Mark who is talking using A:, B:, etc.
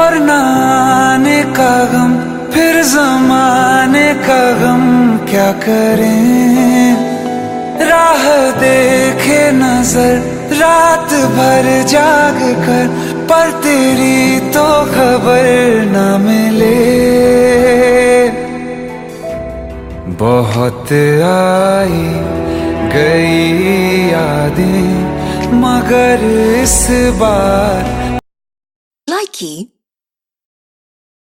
A: और न आने का गम, फिर जमाने का गम क्या करें। राह देखे नजर रात भर जाग कर, पर तेरी तो खबर न मिले। बहुत आई गई यादें, मगर इस बार
B: Likey